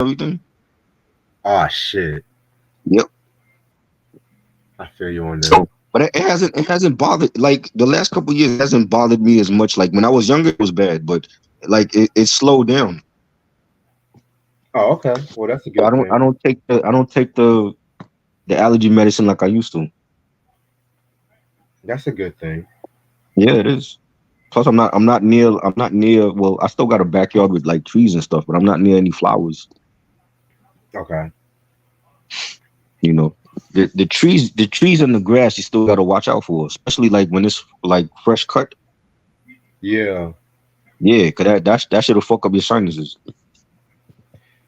everything. Oh shit. Yep. I feel you on that. So, but it hasn't bothered like the last couple of years. It hasn't bothered me as much. Like when I was younger, it was bad, but like it slowed down. Oh, okay. Well, that's a So I good don't I thing. don't take the I don't take the allergy medicine like I used to. That's a good thing. Yeah, it is. Plus, I'm not near. Well, I still got a backyard with like trees and stuff, but I'm not near any flowers. Okay. You know, the trees and the grass you still got to watch out for, especially like when it's like fresh cut. Yeah. Yeah, cause that shit'll fuck up your sinuses.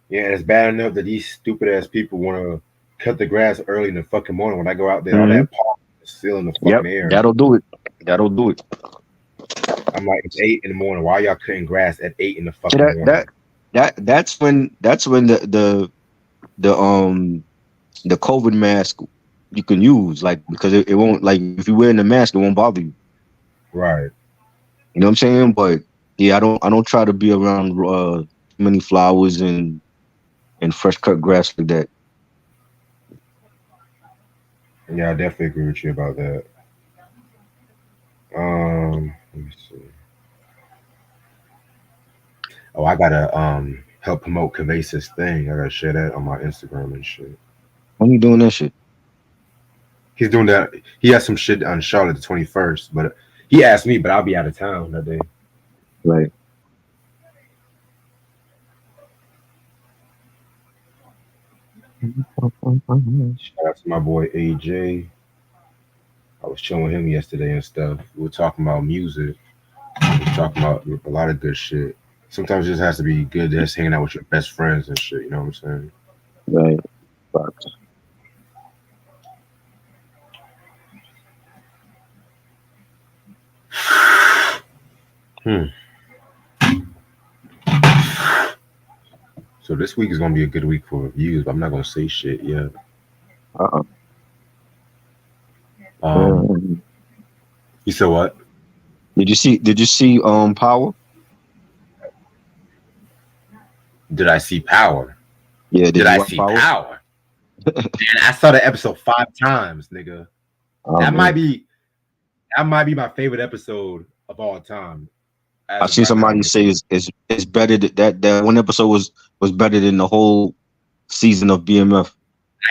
Yeah, and it's bad enough that these stupid ass people want to cut the grass early in the fucking morning. When I go out there, all Hmm. that pollen is still in the fucking Yep, air. that'll do it. That'll do it. I'm like, it's 8 in the morning. Why y'all cutting grass at 8 in the So fucking that morning? that that's when the COVID mask you can use like because it won't like if you're wearing the mask it won't bother you. Right. You know what I'm saying? But yeah, I don't try to be around too many flowers and fresh cut grass like that. Yeah, I definitely agree with you about that. Let me see. Oh, I gotta help promote Kavasi's thing. I gotta share that on my Instagram and shit. When you doing that shit? He's doing that. He has some shit on Charlotte the 21st, but he asked me, but I'll be out of town that day. Like Shout out to my boy AJ. I was chilling with him yesterday and stuff. We were talking about music. We were talking about a lot of good shit. Sometimes it just has to be good just hanging out with your best friends and shit. You know what I'm saying? right. Facts. Hmm. So this week is gonna be a good week for reviews, but I'm not gonna say shit yet. Uh-uh. Um, Um, you said what? did you see Power? Did I see Power? Yeah, Did did you I watch see Power? Power? And I saw the episode 5 times, nigga. Oh That might man. be that might be my favorite episode of all time I as of seen right now. somebody say it's better that one episode was better than the whole season of BMF.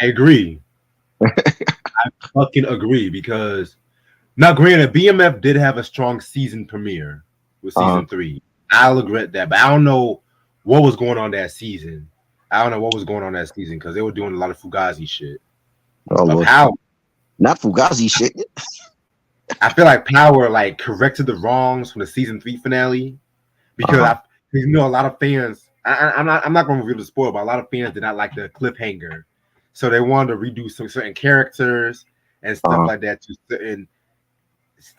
I agree. I fucking agree because now, granted, BMF did have a strong season premiere with Uh-huh. season 3. I'll regret that, but I don't know what was going on that season. I don't know what was going on that season because they were doing a lot of Fugazi shit. Oh But Lord. Power, Not Fugazi shit. I feel like Power like corrected the wrongs from the season 3 finale because Uh-huh. I, you know, a lot of fans. I'm not going to reveal the spoiler, but a lot of fans did not like the cliffhanger, so they wanted to redo some certain characters and stuff Uh-huh. like that to certain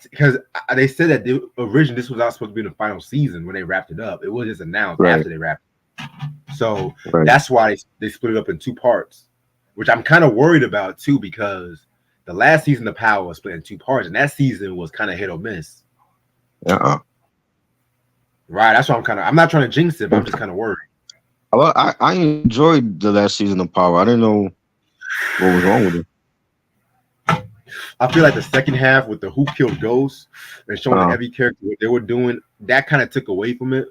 because they said that originally this was not supposed to be in the final season when they wrapped it up. It was just announced Right. after they wrapped it. So Right. that's why they split it up in 2 parts, which I'm kind of worried about too because the last season of Power was split in 2 parts, and that season was kind of hit or miss. Uh-uh. Right. That's why I'm not trying to jinx it, but I'm just kind of worried. Well, I enjoyed the last season of Power. I didn't know what was wrong with it. I feel like the second half with the Who Killed Ghost and showing Uh, every character what they were doing, that kind of took away from it.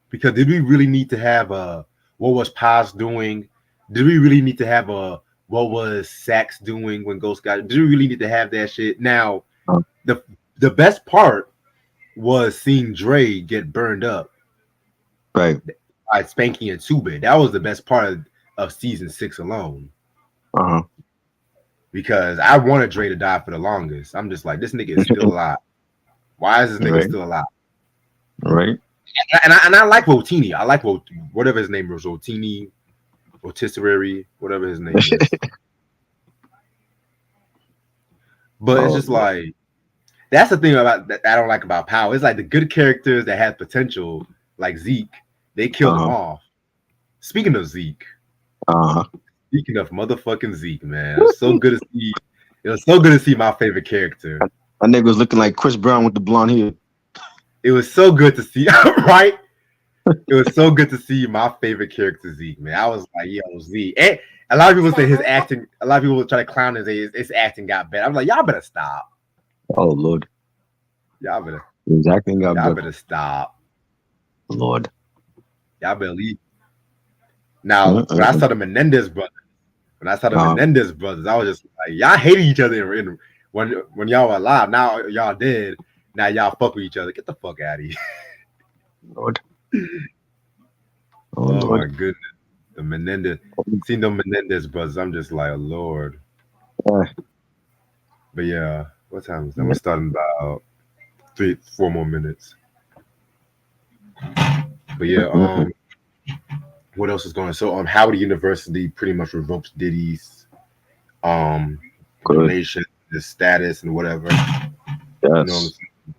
Because did we really need to have a what was Paz doing? Did we really need to have a what was Sax doing when Ghost got? Did we really need to have that shit? Now, uh, the the best part was seeing Dre get burned up right. by Spanky and Two-Bit. That was the best part of season 6 alone. Uh-huh. Because I wanted Dre to die for the longest. I'm just like, this nigga is still alive. Why is this nigga Right. still alive? Right. And I like Rotini. I like whatever his name was, Rotini, Rotisserie, whatever his name is. But it's Oh, just like that's the thing about that I don't like about Power. It's like the good characters that had potential, like Zeke, they killed him uh-huh. off. Speaking of Zeke, Uh-huh. speaking of motherfucking Zeke, man, it was so good to see. It was so good to see my favorite character. That nigga was looking like Chris Brown with the blonde hair. It was so good to see, right? It was so good to see my favorite character Zeke, man. I was like, yo, Zeke. And a lot of people say his acting. A lot of people try to clown his acting got better. I'm like, y'all better stop. Oh Lord, Y'all better. his acting got Y'all better. better stop. Lord. Y'all better leave. Now, when I Mm-mm. saw the Menendez brothers, Uh, I was just like, y'all hated each other when y'all were alive. Now y'all dead. Now y'all fuck with each other. Get the fuck out of here. Lord. Oh Oh my Lord. goodness. The Menendez. Seen the Menendez brothers. I'm just like, Lord. Uh, But yeah, what time is that? yeah. We're starting about 4 more minutes. But yeah, Mm-mm. what else is going on? So Howard University pretty much revokes Diddy's um Good. donation, his status and whatever. You know what I'm Yes. saying?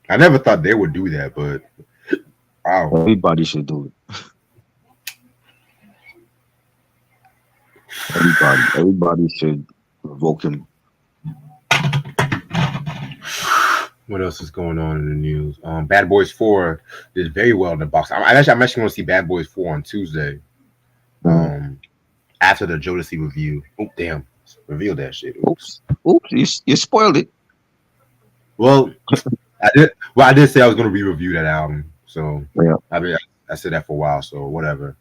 I never thought they would do that, but wow. Everybody should do it. Everybody should revoke him. What else is going on in the news? Bad Boys 4 did very well in the box. I'm actually going to see Bad Boys 4 on Tuesday. Mm. After the Jodeci review. Oh damn! Reveal that shit. Oops. Oops. Oops. You spoiled it. Well, I did. Well, I did say I was going to re-review that album. So Yeah. I said that for a while. So whatever.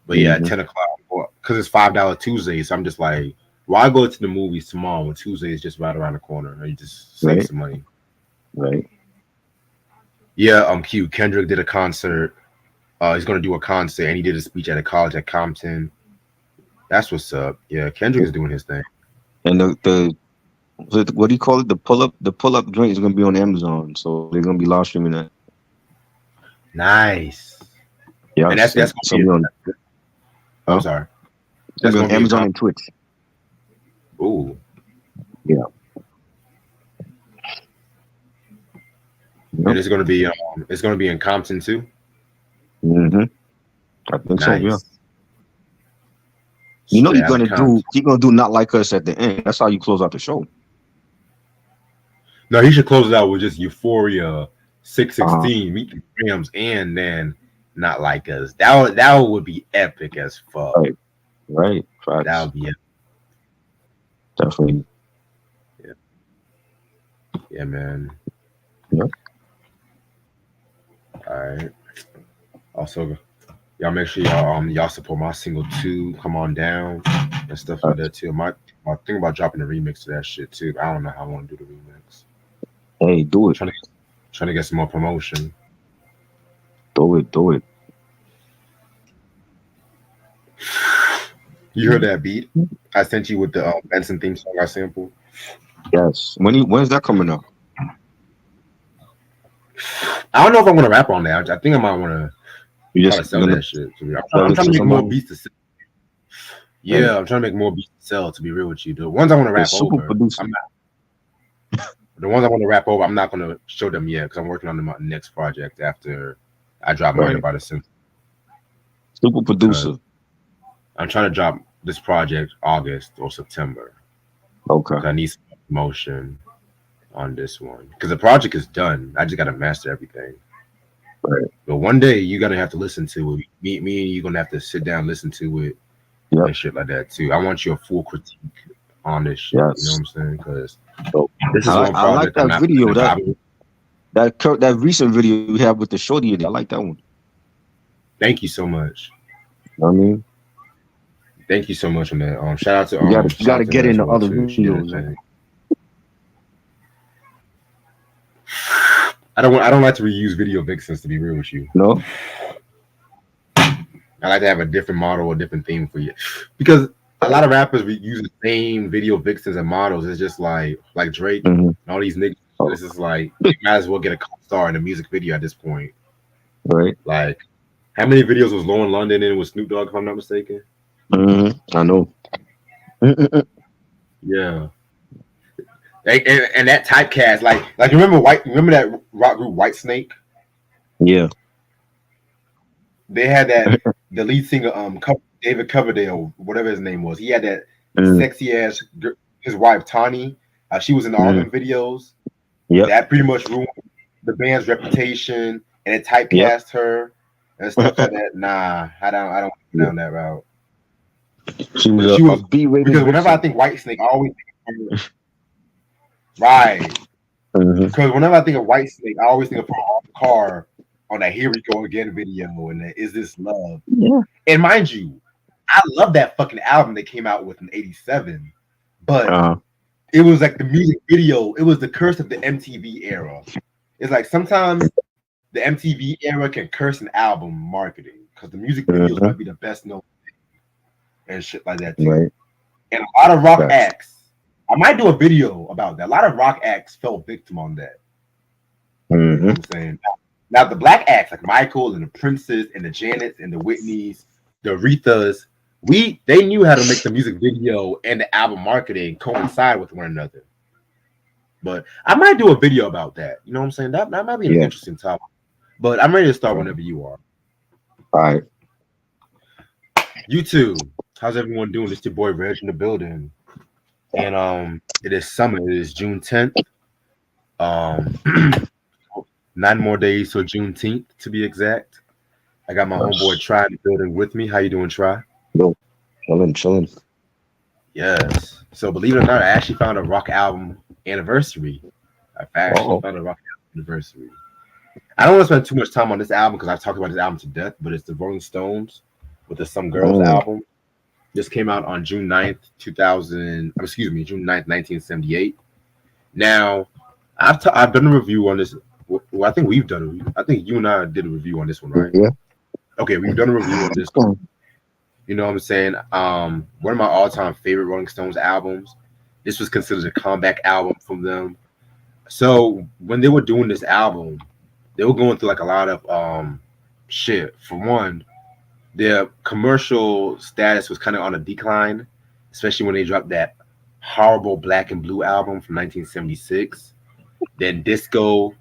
But yeah, at Mm-hmm. 10 o'clock because it's $5 Tuesday. So I'm just like, why go to the movies tomorrow when Tuesday is just right around the corner? And you just save Right. some money. Right. Yeah. Q. Kendrick did a concert. He's going to do a concert, and he did a speech at a college at Compton. That's what's up. Yeah, Kendrick is doing his thing. And what do you call it? The pull up joint is gonna be on Amazon, so they're gonna be live streaming that. Nice. And Yes, that's it's gonna gonna be. be on. I'm Huh? sorry. It's gonna That's be gonna on be in Amazon and Twitch. Ooh. Yeah. And Yep. it's gonna be in Compton too. Mm-hmm. I think so. Yeah. Nice. You know Straight you're out of gonna do. Compton. You're gonna do not like us at the end. That's how you close out the show. No, he should close it out with just Euphoria, Uh 616, Meet the Grams, and then Not Like Us. That would be epic as fuck. right. Right. That Facts. would be epic. Definitely. Yeah, yeah, man. Yep. All right. Also, y'all make sure y'all support my single too. Come on down and stuff like Facts. that too. I think about dropping a remix to that shit too. I don't know how I want to do the remix. Hey, do it. Trying to get some more promotion. Do it. Do it. You heard that beat I sent you with the Benson theme song I sampled? Yes. When's that coming out? I don't know if I'm gonna rap on that. I think I might want to You try just to sell gonna that shit. sell I'm it trying to to make more somebody? beats to sell. Right. Yeah, I'm trying to make more beats to sell. To be real with you, the ones I want to The rap super over, producer. the ones I want to rap over, I'm not gonna show them yet because I'm working on my next project after I drop mine Right. about a since. Super Because producer. I'm trying to drop this project August or September. Okay. Cause I need some promotion on this one because the project is done. I just gotta master everything. Right. But one day you gotta have to listen to it. Me and you gonna have to sit down, listen to it, Yep. and shit like that too. I want your full critique on this shit. You know what Yes. I'm saying? Because So this is one I like project I'm that not video. gonna copy. That recent video you have with the shorty in it. I like that one. Thank you so much. You know what I mean? Thank you so much on that. You Shout gotta out to get her as into well other too. She did her videos, man. thing. I don't like to reuse video vixens to be real with you. No? I like to have a different model or different theme for you. Because a lot of rappers use the same video vixens and models. It's just like Drake Mm-hmm. and all these niggas. Oh, It's just like you might as well get a co-star in a music video at this point. right. Like how many videos was Lauren London in with Snoop Dogg, if I'm not mistaken? Mm-hmm. I know. Mm-mm-mm. Yeah. And that typecast, like remember that rock group White Snake? Yeah. They had that the lead singer David Coverdale, whatever his name was. He had that Mm-hmm. sexy ass his wife Tawny. She was in all them videos. Yep. That pretty much ruined the band's reputation, and it Yep. typecast her. and stuff like that. Nah, I don't go Yeah. down that route. She was But she a was B-rated because whenever I vixen. think White Snake, I always think of her, right. Mm-hmm. Because whenever I think of White Snake, I always think of her on the car on that "Here We Go Again" video and the "Is This Love." Yeah. And mind you, I love that fucking album they came out with in '87, but Uh, it was like the music video. It was the curse of the MTV era. It's like sometimes the MTV era can curse an album marketing because the music videos mm-hmm. might be the best known and shit like that too. Right. And a lot of rock Facts. acts, I might do a video about that. A lot of rock acts fell victim on that. You know Mm-hmm. what I'm saying? Now the black acts like Michael and the Princes and the Janets and the Whitneys, the Arethas, they knew how to make the music video and the album marketing coincide with one another. But I might do a video about that. You know what I'm saying? That might be an Yeah. interesting topic. But I'm ready to start All whenever you are. right. You too. How's everyone doing? It's your boy Reg in the building. And it is summer. It is June 10th. Um 9 more days till Juneteenth to be exact. I got my homeboy Yes. Try in the building with me. How you doing, Try? Yo, chilling, chilling. Yes. So believe it or not, I actually found a rock album anniversary. I actually Oh. found a rock album anniversary. I don't want to spend too much time on this album because I've talked about this album to death, but it's the Rolling Stones with the Some Girls Mm. album. This came out on June 9th, 2000, excuse me, June 9th, 1978. Now, I've done a review on this. Well, I think we've done a review. I think you and I did a review on this one, right? Yeah. Okay, we've done a review on this. You know what I'm saying? One of my all-time favorite Rolling Stones albums. This was considered a comeback album from them. So when they were doing this album, they were going through like a lot of shit. For one, their commercial status was kind of on a decline, especially when they dropped that horrible Black and Blue album from 1976. Then disco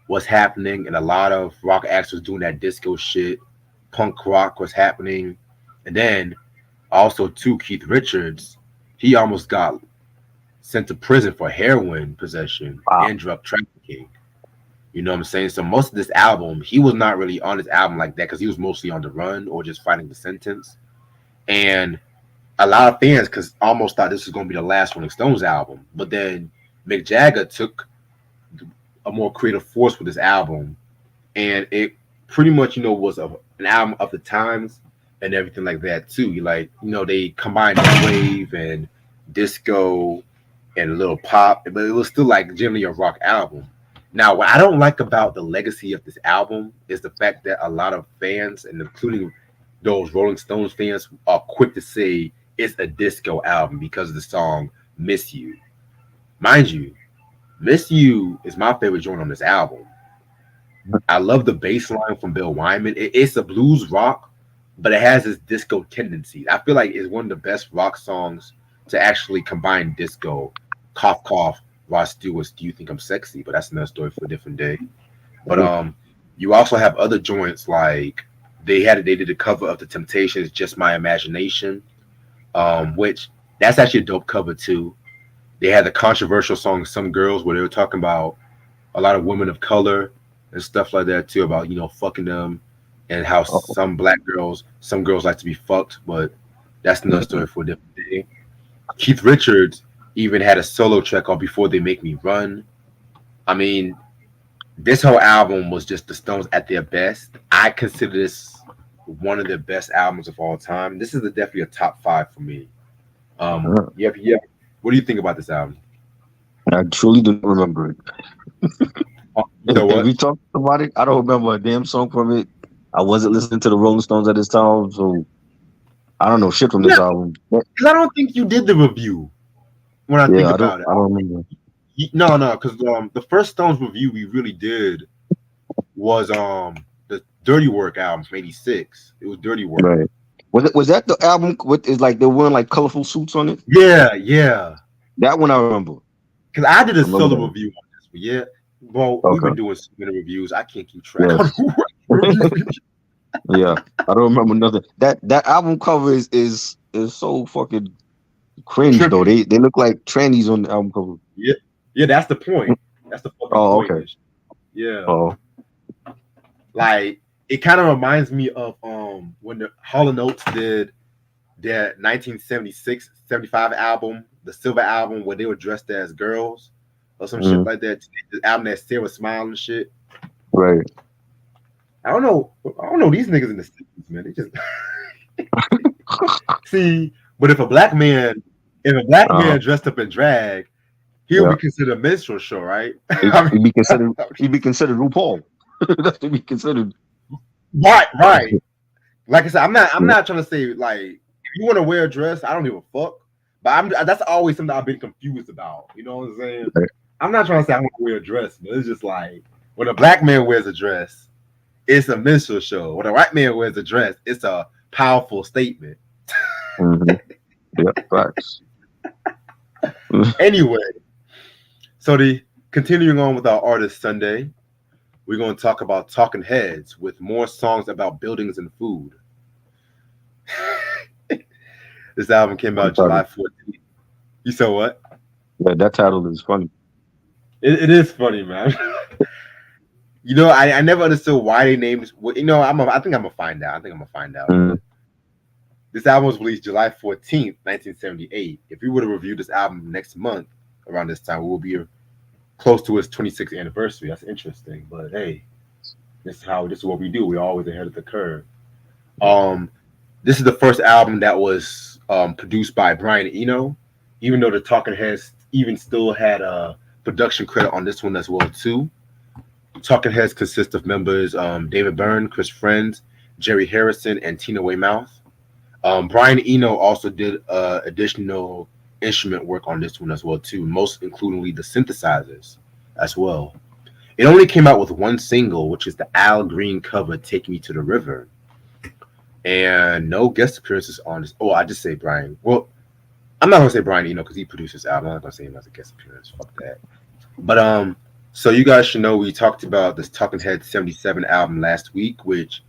was happening, and a lot of rock acts was doing that disco shit. Punk rock was happening, and then also too Keith Richards, he almost got sent to prison for heroin possession Wow. and drug trafficking. You know what I'm saying? So most of this album, he was not really on this album like that because he was mostly on the run or just fighting the sentence. And a lot of fans cause almost thought this was going to be the last Rolling Stones album. But then Mick Jagger took a more creative force with this album, and it pretty much was an album of the times and everything like that too. They combined new wave and disco and a little pop, but it was still like generally a rock album. Now, what I don't like about the legacy of this album is the fact that a lot of fans, and including those Rolling Stones fans, are quick to say it's a disco album because of the song "Miss You." Mind you, "Miss You" is my favorite joint on this album. I love the bass line from Bill Wyman. It's a blues rock, but it has this disco tendency. I feel like it's one of the best rock songs to actually combine disco. Cough, cough. Rod Stewart's "Do You Think I'm Sexy?" But that's another story for a different day. But you also have other joints like they did a cover of the Temptations' "Just My Imagination," which that's actually a dope cover too. They had the controversial song "Some Girls" where they were talking about a lot of women of color and stuff like that too, about fucking them, and how Oh. some girls like to be fucked, but that's another Mhm. story for a different day. Keith Richards even had a solo track called "Before They Make Me Run." I mean, this whole album was just the Stones at their best. I consider this one of their best albums of all time. This is definitely a top five for me. Uh, Yeah. What do you think about this album? I truly do not remember it. You know If what? we talked about it, I don't remember a damn song from it. I wasn't listening to the Rolling Stones at this time, so I don't know shit from No, this album. because I don't think you did the review. When I think Yeah, about it, I don't remember. no, because the first Stones review we really did was the Dirty Work album from '86. It was Dirty Work. Right. Was that the album with is like they wearing like colorful suits on it? Yeah. That one I remember. Because I did I a remember solo that one. review on this one. Yeah. Well, we've Okay. been doing so many reviews. I can't keep track on Yes. who reviewed. Yeah. I don't remember nothing. That album cover is so fucking cringe though. Trippy. They look like trannies on the album cover. Yeah, that's the point. That's the fucking Oh, point. okay. Yeah. Oh. Like it kind of reminds me of when the Hall and Oates did their 1976 75 album, the Silver album, where they were dressed as girls or some shit Mm, like that. The album that Sarah smiled and shit. right. I don't know. I don't know these niggas in the 60s, man. They just see. But if a black Uh, man dressed up in drag, he'll yeah. be considered a minstrel show, right? He, I he be considered mean, he be considered RuPaul. That's to be considered. right, right. Like I said, I'm not trying to say like if you want to wear a dress, I don't give a fuck. But that's always something I've been confused about. You know what I'm saying? Right. I'm not trying to say I want to wear a dress, but it's just like when a black man wears a dress, it's a minstrel show. When a white man wears a dress, it's a powerful statement. Mm-hmm. Yeah, facts. Anyway, so the continuing on with our artist Sunday, we're going to talk about Talking Heads with more songs about buildings and food. This album came Funny out July title. 14th. You saw what? Yeah, that title is funny. It is funny, man. You know, I never understood why they named. Well, you know, I think I'm gonna find out. I think I'm gonna find out. Mm, But this album was released July 14th, 1978. If we were to review this album next month around this time, we will be close to its 26th anniversary. That's interesting. But hey, this is what we do. We're always ahead of the curve. Um, this is the first album that was produced by Brian Eno, even though the Talking Heads even still had a production credit on this one as well too. Talking Heads consist of members David Byrne, Chris Friends, Jerry Harrison, and Tina Weymouth. Brian Eno also did additional instrument work on this one as well too, most includingly the synthesizers as well. It only came out with one single, which is the Al Green cover "Take Me to the River," and no guest appearances on this. Oh, I just say Brian. Well, I'm not gonna say Brian Eno because he produced this album. I'm not gonna say him as a guest appearance. Fuck that. But so you guys should know we talked about this Talking Heads '77 album last week, which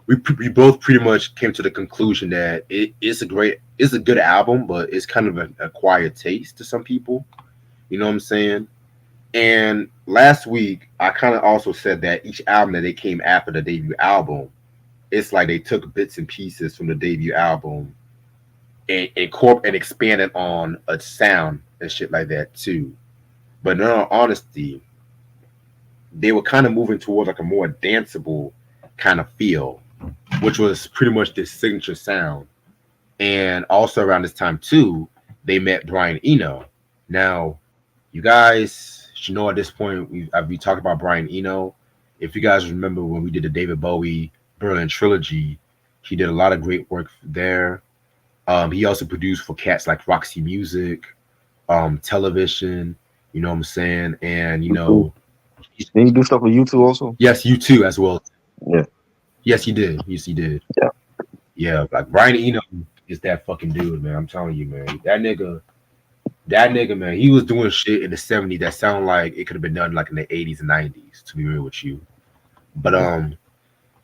we both pretty much came to the conclusion that it's a good album, but it's kind of an acquired taste to some people. You know what I'm saying? And last week I kind of also said that each album that they came after the debut album, it's like they took bits and pieces from the debut album and expanded on a sound and shit like that too. But in all honesty, they were kind of moving towards like a more danceable kind of feel, which was pretty much this signature sound. And also around this time too, they met Brian Eno. Now, you guys should know at this point we talked about Brian Eno. If you guys remember when we did the David Bowie Berlin trilogy, he did a lot of great work there. He also produced for cats like Roxy Music, Television. You know what I'm saying? And you YouTube. know, Did he do stuff with YouTube also? yes, you too as well. Yeah. Yes, he did. Yes, he did. Yeah. Yeah, like Brian Eno is that fucking dude, man. I'm telling you, man. That nigga, man, he was doing shit in the '70s that sounded like it could have been done like in the '80s and '90s, to be real with you. But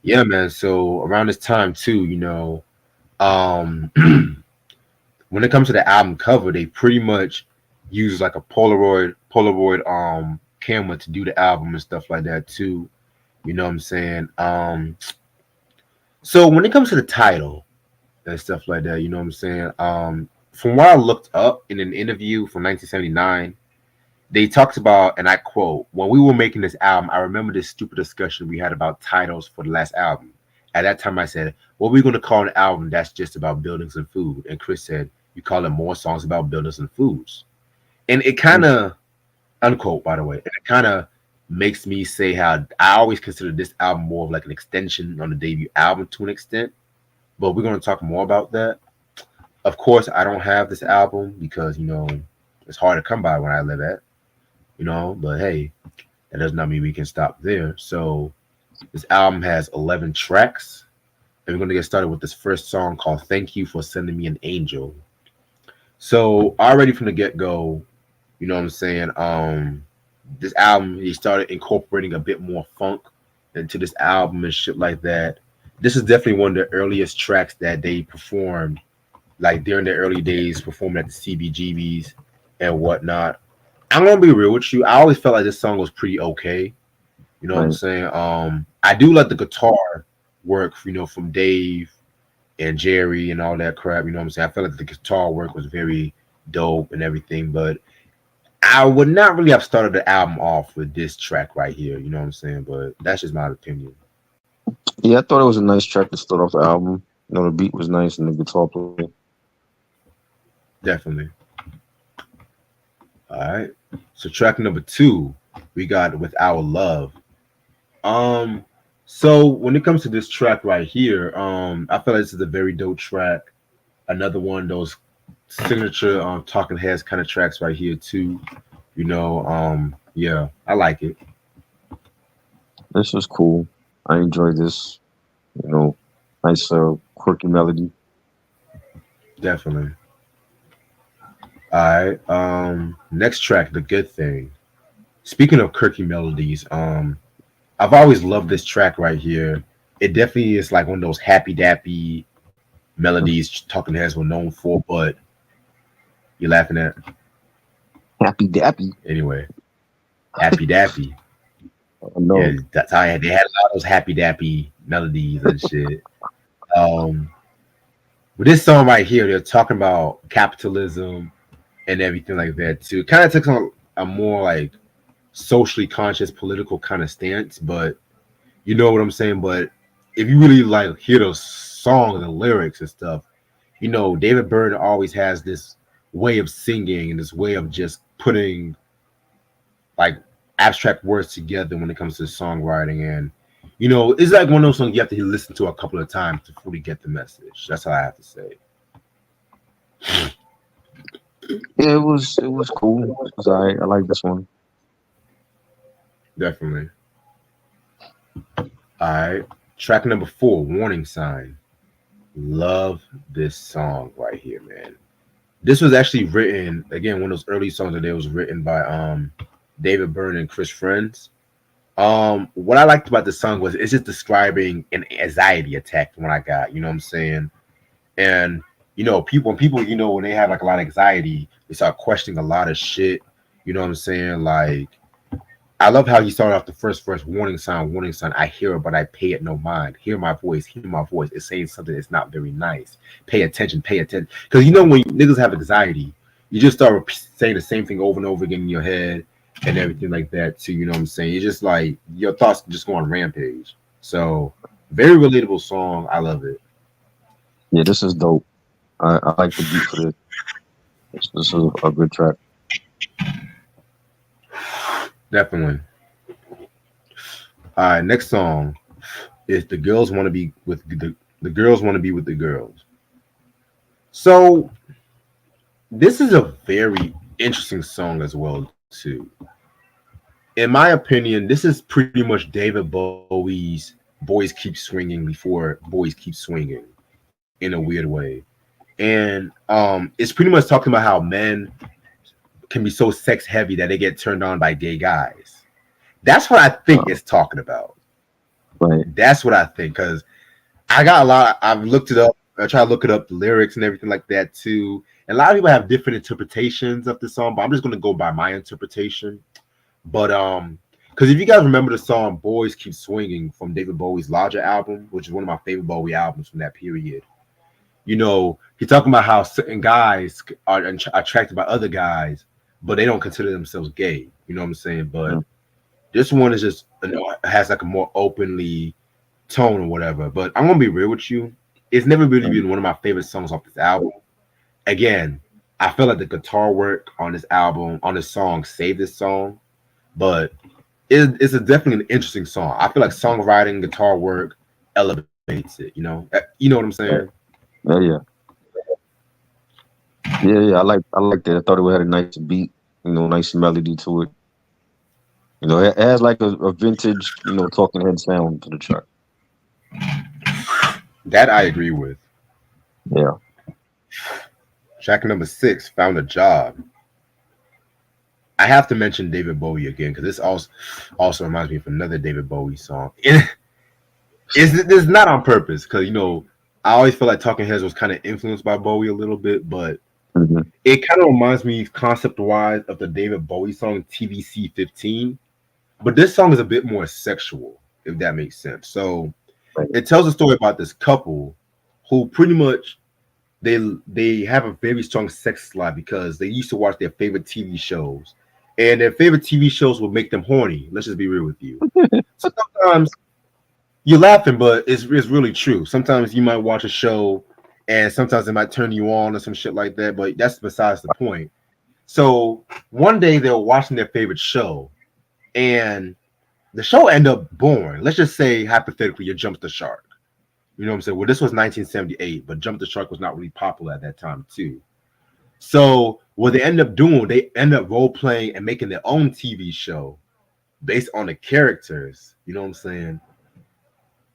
yeah, man. So around this time too, you know, um when it comes to the album cover, they pretty much use like a Polaroid camera to do the album and stuff like that too. You know what I'm saying? So when it comes to the title and stuff like that, you know what I'm saying? From what I looked up in an interview from 1979, they talked about, and I quote, "When we were making this album, I remember this stupid discussion we had about titles for the last album. At that time, I said, what are we going to call an album that's just about buildings and food?" And Chris said, "You call it More Songs About Buildings and Foods." And it kind of, unquote, by the way, it kind of makes me say how I always consider this album more of like an extension on the debut album to an extent. But we're going to talk more about that. Of course, I don't have this album because, you know, it's hard to come by when I live at, you know, but hey, that does not mean we can stop there. So this album has 11 tracks, and we're going to get started with this first song called "Thank You for Sending Me an Angel." So already from the get-go, you know what I'm saying, this album, he started incorporating a bit more funk into this album and shit like that. This is definitely one of the earliest tracks that they performed, like during their early days, performing at the CBGBs and whatnot. I'm gonna be real with you. I always felt like this song was pretty okay. You know what I'm Right. saying? I do like the guitar work, from Dave and Jerry and all that crap. You know what I'm saying? I felt like the guitar work was very dope and everything, but I would not really have started the album off with this track right here. You know what I'm saying? But that's just my opinion. Yeah, I thought it was a nice track to start off the album. You know, the beat was nice and the guitar playing. Definitely. All right. So track number two, we got With Our Love. Um, so when it comes to this track right here, I feel like this is a very dope track. Another one of those signature Talking Heads kind of tracks right here too. Yeah, I like it. This was cool. I enjoyed this. You know, nice quirky melody. Definitely. All right. Next track, The Good Thing. Speaking of quirky melodies, I've always loved this track right here. It definitely is like one of those happy dappy melodies Talking Heads were known for, but you're laughing at Happy Dappy. anyway. Happy dappy. I know. Yeah, that's how they had a lot of those happy dappy melodies and shit. Um, with this song right here, they're talking about capitalism and everything like that too. Kind of took on a more like socially conscious political kind of stance, but you know what I'm saying. But if you really like hear those songs and lyrics and stuff, David Byrne always has this way of singing and this way of just putting like abstract words together when it comes to songwriting. And it's like one of those songs you have to listen to a couple of times to fully get the message. That's all I have to say. Yeah, it was cool. It was alright. I like this one. Definitely. All right. Track number 4, Warning Sign. Love this song right here, man. This was actually written again, one of those early songs that it was written by David Byrne and Chris Frantz. What I liked about the song was it's just describing an anxiety attack from what I got, you know what I'm saying? And people, when they have like a lot of anxiety, they start questioning a lot of shit. You know what I'm saying? Like, I love how he started off the first verse, warning sign, warning sign. I hear it, but I pay it no mind. Hear my voice, hear my voice. It's saying something that's not very nice. Pay attention, pay attention. Because when niggas have anxiety, you just start saying the same thing over and over again in your head and everything like that too. You know what I'm saying? It's just like your thoughts just go on rampage. So very relatable song. I love it. Yeah, this is dope. I like the beat for this. This is a good track. Definitely. All right, next song is the girls want to be with the girls want to be with the girls. So this is a very interesting song as well too. In my opinion, this is pretty much David Bowie's "Boys Keep Swinging" before "Boys Keep Swinging" in a weird way, and it's pretty much talking about how men can be so sex heavy that they get turned on by gay guys. That's what I think it's talking about. Right. That's what I think because I got a lot. I've looked it up. I try to look it up, the lyrics and everything like that too. And a lot of people have different interpretations of the song, but I'm just gonna go by my interpretation. But because if you guys remember the song "Boys Keep Swinging" from David Bowie's Larger album, which is one of my favorite Bowie albums from that period, he's talking about how certain guys are attracted by other guys, but they don't consider themselves gay. You know what I'm saying? But this one is just has like a more openly tone or whatever. But I'm gonna be real with you. It's never really been one of my favorite songs off this album. Again, I feel like the guitar work on this album, on this song, saved this song. But it's definitely an interesting song. I feel like songwriting, guitar work elevates it. You know what I'm saying? Yeah, yeah, yeah. I like that. I thought it had a nice beat. Nice melody to it. It has like a vintage, Talking Head sound to the track. That I agree with. Yeah. Track number 6, Found a Job. I have to mention David Bowie again because this also reminds me of another David Bowie song. It's not on purpose because I always feel like Talking Heads was kind of influenced by Bowie a little bit, but it kind of reminds me concept wise of the David Bowie song TVC 15. But this song is a bit more sexual, if that makes sense. So Right. It tells a story about this couple who pretty much they have a very strong sex life because they used to watch their favorite TV shows, and their favorite TV shows will make them horny. Let's just be real with you. So sometimes you're laughing, but it's really true. Sometimes you might watch a show, and sometimes it might turn you on or some shit like that. But that's besides the point. So one day they were watching their favorite show, and the show ended up boring. Let's just say hypothetically, you jumped the shark. You know what I'm saying? Well, this was 1978, but Jump the Shark was not really popular at that time too. So what they end up doing, they end up role playing and making their own TV show based on the characters. You know what I'm saying?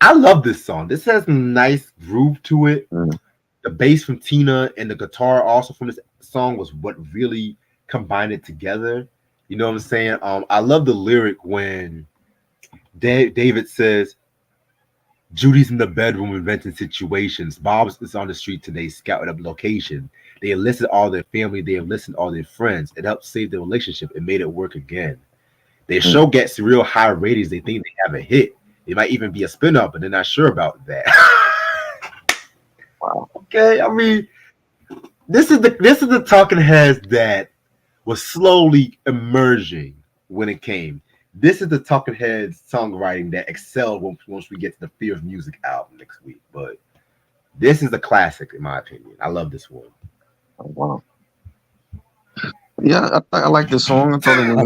I love this song. This has a nice groove to it. Mm. The bass from Tina and the guitar also from this song was what really combined it together. You know what I'm saying? I love the lyric when David says, Judy's in the bedroom inventing situations. Bob's is on the street today scouting up location. They enlisted all their family. They enlisted all their friends. It helped save their relationship. It made it work again. Their show gets real high ratings. They think they have a hit. It might even be a spin-off, but they're not sure about that. Wow. Okay, I mean, this is the talking heads that was slowly emerging when it came. This is the Talking Heads songwriting that excelled once we get to the Fear of Music album next week. But this is a classic, in my opinion. I love this one. Oh, wow. Yeah, I like this song. I thought it was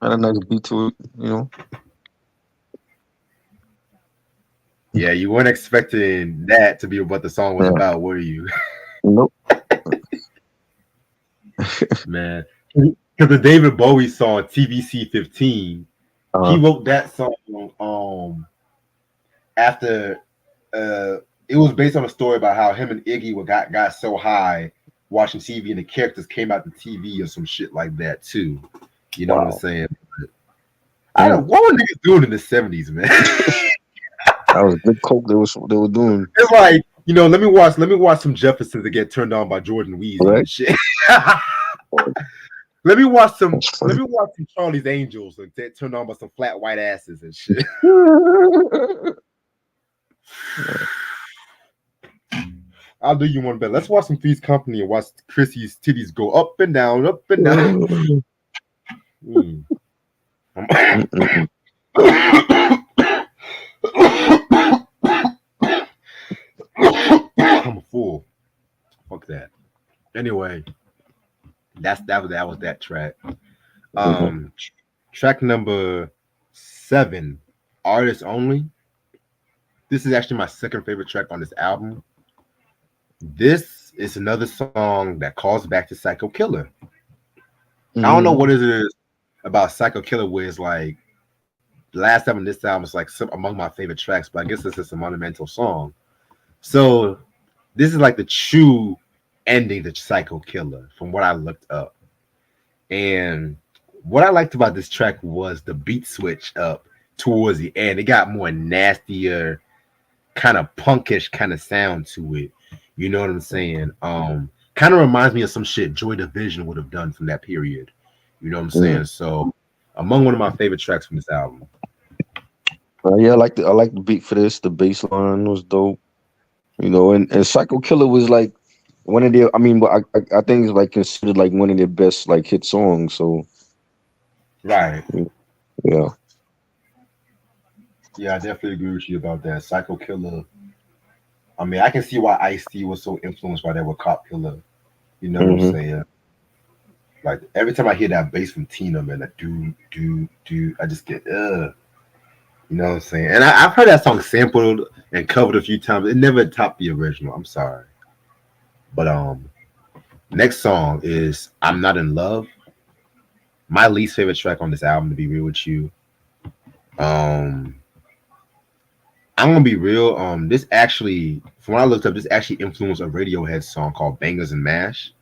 had a nice beat to it. You know. Yeah, you weren't expecting that to be what the song was about, were you? Nope. Man. Because the David Bowie song TVC 15, he wrote that song after it was based on a story about how him and Iggy got so high watching TV and the characters came out the TV or some shit like that too. You know what I'm saying? I don't what were niggas doing in the 70s, man? That was good coke they were doing. It's like, you know, let me watch some Jeffersons that get turned on by Jordan Weezy and shit. Let me watch some Charlie's Angels and get turned on by some flat white asses and shit. I'll do you one better. Let's watch some Three's Company and watch Chrissy's titties go up and down, up and down. I'm a fool. Fuck that. Anyway, that was that track. Track number 7, Artist Only. This is actually my second favorite track on this album. This is another song that calls back to Psycho Killer. I don't know what it is about Psycho Killer where it's like the last album, this album is like among my favorite tracks, but I guess this is a monumental song. So this is like the true ending to Psycho Killer from what I looked up. And what I liked about this track was the beat switch up towards the end. It got more nastier, kind of punkish kind of sound to it. You know what I'm saying? Kind of reminds me of some shit Joy Division would have done from that period. You know what I'm saying? So among one of my favorite tracks from this album. Yeah, I like the beat for this. The bass line was dope. You know, and Psycho Killer was like one of their. I mean, I think it's like considered like one of their best like hit songs. So, right. Yeah. Yeah, I definitely agree with you about that. Psycho Killer. I mean, I can see why Ice-T was so influenced by that with Cop Killer. You know what I'm saying? Like every time I hear that bass from Tina, man, that do, I just get You know what I'm saying? And I've heard that song sampled and covered a few times. It never topped the original. I'm sorry. But next song is I'm Not in Love. My least favorite track on this album, to be real with you. I'm gonna be real. This actually, from what I looked up, this actually influenced a Radiohead song called "Bangers and Mash."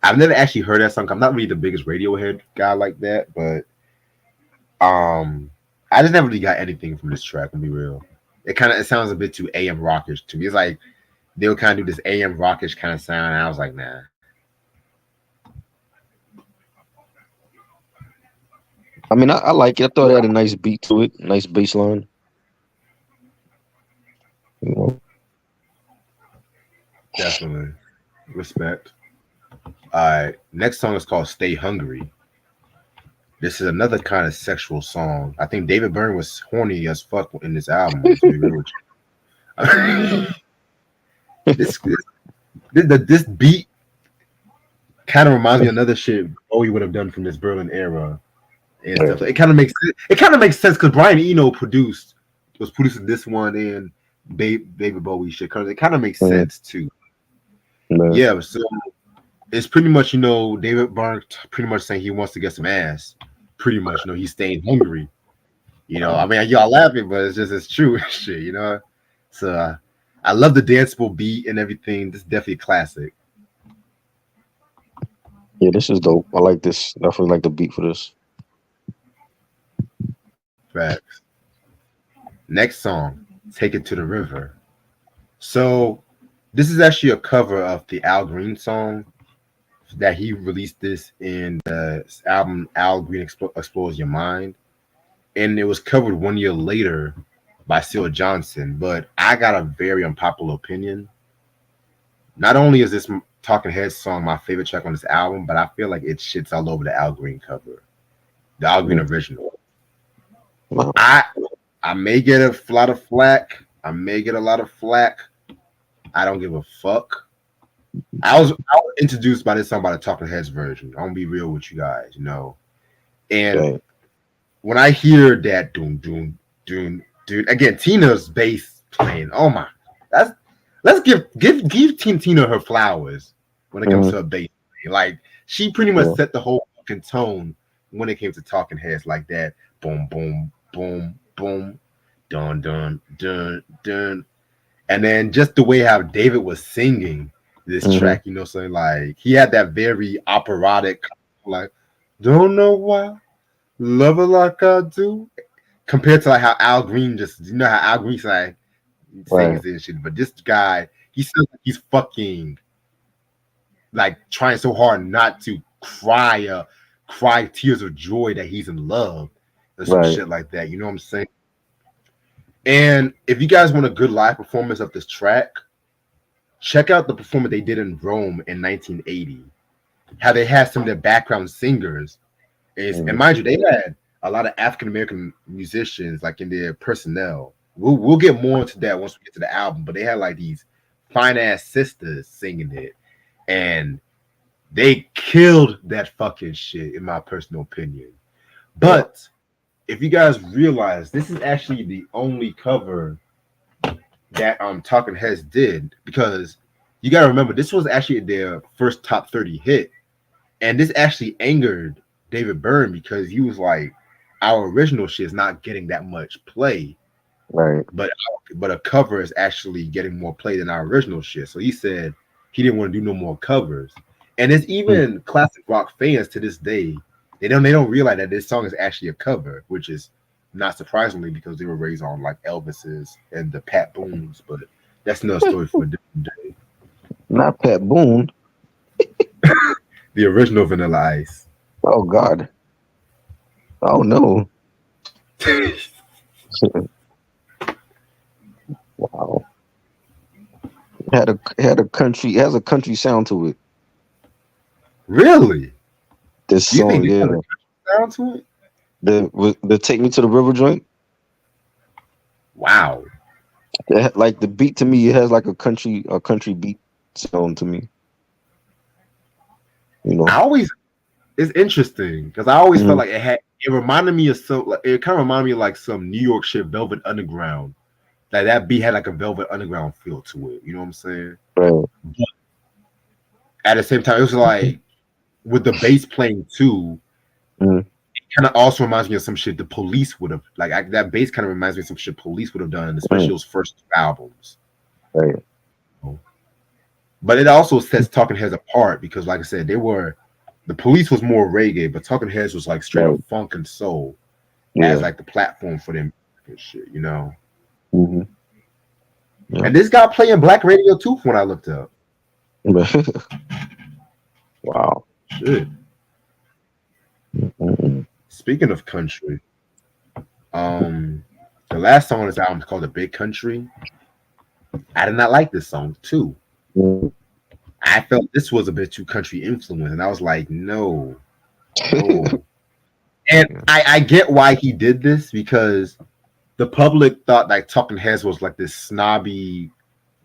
I've never actually heard that song. I'm not really the biggest Radiohead guy like that, but I just never really got anything from this track. To be real, it sounds a bit too AM rockish to me. It's like they'll kind of do this AM rockish kind of sound, and I was like, nah. I mean, I like it. I thought it had a nice beat to it, nice bass line. You know, Definitely. Respect. All right. Next song is called Stay Hungry. This is another kind of sexual song. I think David Byrne was horny as fuck in this album, to be real with you. this beat kind of reminds me of another shit Bowie would have done from this Berlin era and yeah, stuff. It kind of makes sense because Brian Eno was producing this one and David Bowie shit. Cause it kind of makes mm, sense too. yeah, Yeah, so it's pretty much David Byrne pretty much saying he wants to get some ass. Pretty much, he's staying hungry. I mean, y'all laughing, but it's true shit. So I love the danceable beat and everything. This is definitely a classic. yeah. This is dope. I like this. Definitely like the beat for this. Facts. Next song, Take It to the River. So this is actually a cover of the Al Green song that he released this in the album Al Green Explores Your Mind. And it was covered 1 year later by Seal Johnson. But I got a very unpopular opinion. Not only is this Talking Heads song my favorite track on this album, but I feel like it shits all over the Al Green cover, the Al Green Mm, original. wow. I I may get a lot of flack. I may get a lot of flack. I don't give a fuck. I was introduced by this song by the Talking Heads version. I'm gonna be real with you guys. And Okay. when I hear that doom doom doom dude again, Tina's bass playing. Oh my, that's let's give Tina her flowers when it comes Mm, to her bass. Like she pretty much yeah. set the whole fucking tone when it came to Talking Heads like that. Boom boom boom boom, dun dun dun dun, and then just the way how David was singing this Mm-hmm. track, something like he had that very operatic, like don't know why love her like I do, compared to like how Al Green how Al Green's like Right. sings and shit. But this guy, he sounds like he's fucking like trying so hard not to cry tears of joy that he's in love or some Right. shit like that. You know what I'm saying? And if you guys want a good live performance of this track, check out the performance they did in Rome in 1980. How they had some of their background singers and Mm, mind you, they had a lot of African American musicians like in their personnel. We'll get more into that once we get to the album, but they had like these fine ass sisters singing it, and they killed that fucking shit in my personal opinion. yeah. But if you guys realize, this is actually the only cover that Talking Heads did, because you gotta remember this was actually their first top 30 hit. And this actually angered David Byrne because he was like, our original shit is not getting that much play, Right. but a cover is actually getting more play than our original shit. So he said he didn't want to do no more covers. And it's Mm, even classic rock fans to this day, they don't realize that this song is actually a cover, which is not surprisingly because they were raised on like Elvis's and the Pat Boone's, but that's another story for a different day. not Pat Boone. The original Vanilla Ice. Oh God. Oh no. Wow. It has a country sound to it. Really? This You think song, this yeah. has a country sound to it? The Take Me to the River joint. Wow. Like the beat to me, it has like a country beat sound to me. You I know. always It's interesting because I always felt Mm, like it reminded me of some like it kind of reminded me of like some New York shit, Velvet Underground. Like that beat had like a Velvet Underground feel to it. You know what I'm saying? right. But at the same time, it was like with the bass playing too, Mm, kind of also reminds me of some shit the Police would have that bass kind of reminds me of some shit Police would have done, especially mm, those first two albums. right. But it also sets Talking Heads apart because, like I said, the Police was more reggae, but Talking Heads was like straight up Right. funk and soul as Yeah. like the platform for them and shit. Hmm. Yeah. And this got playing black radio too when I looked up. Wow. Shit. Mm-mm. Speaking of country, um, the last song on this album is called "The Big Country." I did not like this song too. Mm. I felt this was a bit too country influenced, and I was like, no, no. And Yeah. I get why he did this because the public thought like Talking Heads was like this snobby,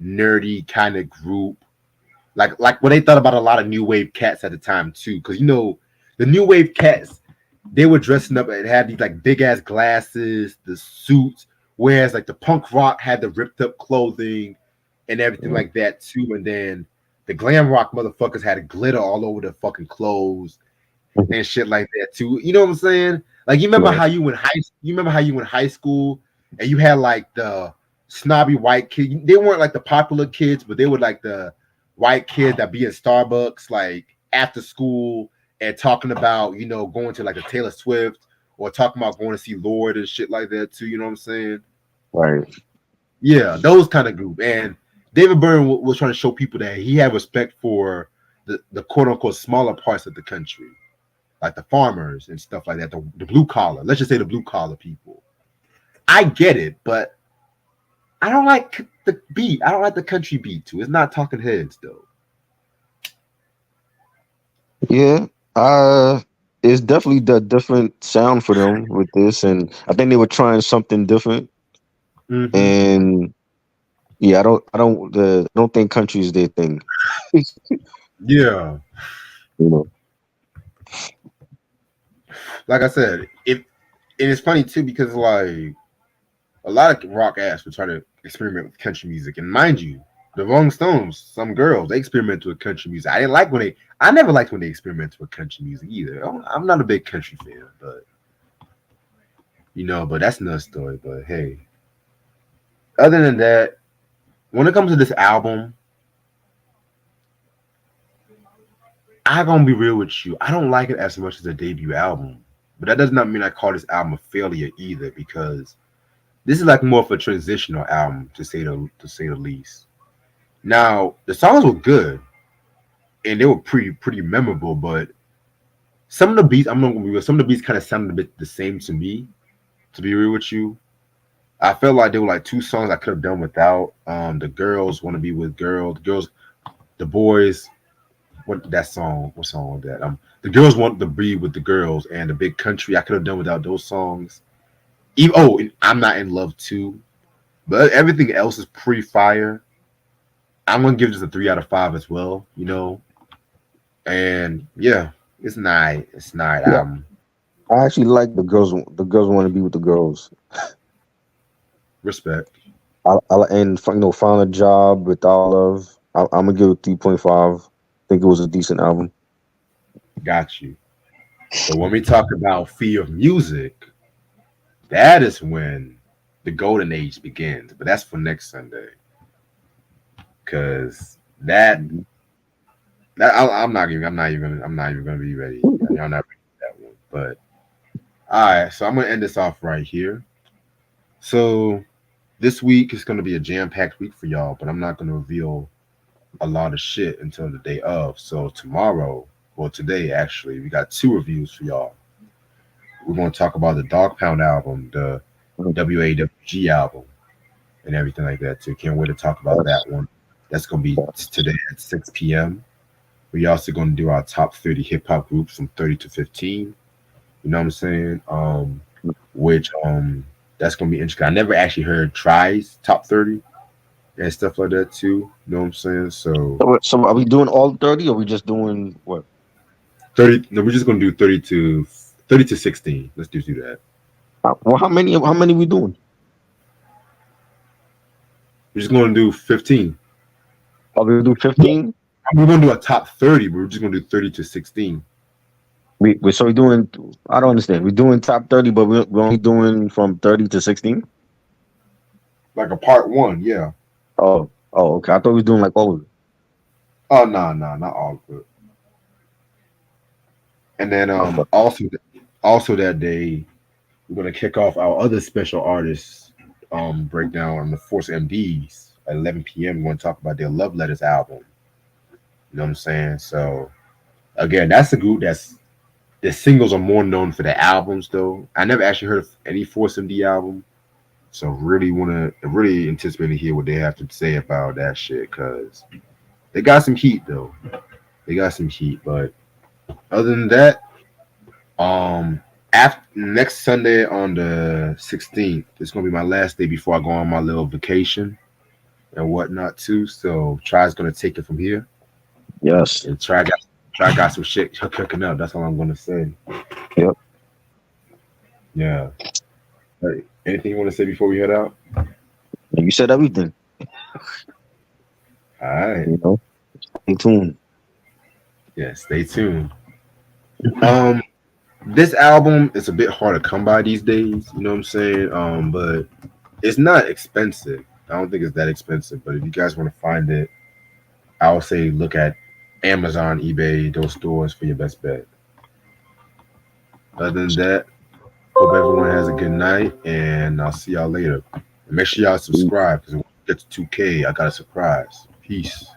nerdy kind of group. Like when they thought about a lot of new wave cats at the time too, because the new wave cats they were dressing up and had these like big ass glasses, the suits, whereas like the punk rock had the ripped up clothing and everything Yeah. like that too. And then the glam rock motherfuckers had glitter all over their fucking clothes and shit like that too. You know what I'm saying? Like Right. you remember how you went high school and you had like the snobby white kid. They weren't like the popular kids, but they were like the white kids that be in Starbucks like after school and talking about, going to like a Taylor Swift or talking about going to see Lord and shit like that too. You know what I'm saying? Right. Yeah, those kind of group. And David Byrne was trying to show people that he had respect for the quote unquote smaller parts of the country, like the farmers and stuff like that, the blue collar. Let's just say the blue collar people. I get it, but I don't like the beat. I don't like the country beat too. It's not Talking Heads though. Yeah. Uh, it's definitely the different sound for them with this, and I think they were trying something different. Mm-hmm. And yeah, I don't think country is their thing. Yeah, You know. like I said, and it's funny too because like a lot of rock acts were trying to experiment with country music, and mind you, the Rolling Stones, some girls, they experimented with country music. I never liked when they experimented with country music either. I'm not a big country fan, but but that's another story. But hey, other than that, when it comes to this album, I'm gonna be real with you. I don't like it as much as a debut album, but that does not mean I call this album a failure either, because this is like more of a transitional album to say the least. Now the songs were good and they were pretty memorable, but some of the beats, I'm not gonna be real, some of the beats kind of sounded a bit the same to me. To be real with you, I felt like there were like two songs I could have done without. The girls want to be with girls, the boys. What song was that? The girls want to be with the girls, and the big country. I could have done without those songs. And I'm not in love too, but everything else is pretty fire. I'm gonna give this a 3 out of 5 as well. And yeah, it's not. It's not. Yeah, I actually like the girls. The girls want to be with the girls. Respect. And find a job with all of. I'm gonna give it 3.5. Think it was a decent album. Got you. But when we talk about Fear of Music, that is when the golden age begins. But that's for next Sunday, because Mhm. I'm not even gonna be ready. I'm not ready for that one. But all right, so I'm gonna end this off right here. So this week is gonna be a jam-packed week for y'all, but I'm not gonna reveal a lot of shit until the day of. So tomorrow, well today actually, we got two reviews for y'all. We're gonna talk about the Dog Pound album, the WAWG album, and everything like that too. Can't wait to talk about Yes, that one. That's gonna be yes. today at 6 p.m. We also gonna do our top 30 hip hop groups from 30 to 15. You know what I'm saying? Which that's gonna be interesting. I never actually heard Try's top 30 and stuff like that too. You know what I'm saying? So So are we doing all 30, or we just doing what? 30. No, we're just gonna do 30 to 16. Let's just do that. Well, how many? How many we doing? We're just gonna do 15. Are we gonna do 15? We're gonna do a top 30, but we're just gonna do 30 to 16. We doing. I don't understand. We're doing top 30, but we're only doing from 30 to 16. Like a part one, yeah. Oh, okay. I thought we was doing like all of it. Oh no, no, not all of it. And then Okay. also that day we're gonna kick off our other special artists breakdown on the Force MDs at 11 p.m. We're gonna talk about their Love Letters album. You know what I'm saying? So again, that's a group that's the singles are more known for the albums though. I never actually heard of any Force MD album. So really anticipate to hear what they have to say about that shit because they got some heat though. They got some heat, but other than that, after next Sunday on the 16th, it's gonna be my last day before I go on my little vacation and whatnot too. So Try's gonna take it from here, Yes. and Try got some shit cooking up. That's all I'm gonna say. Yep. Yeah. Hey, anything you want to say before we head out? You said everything. All right. You know. Stay tuned. Yeah. Stay tuned. Um, this album is a bit hard to come by these days. You know what I'm saying? But it's not expensive. I don't think it's that expensive. But if you guys want to find it, I would say look at Amazon, eBay, those stores for your best bet. Other than that, hope everyone has a good night, and I'll see y'all later. And make sure y'all subscribe because when we get to 2K, I got a surprise. Peace.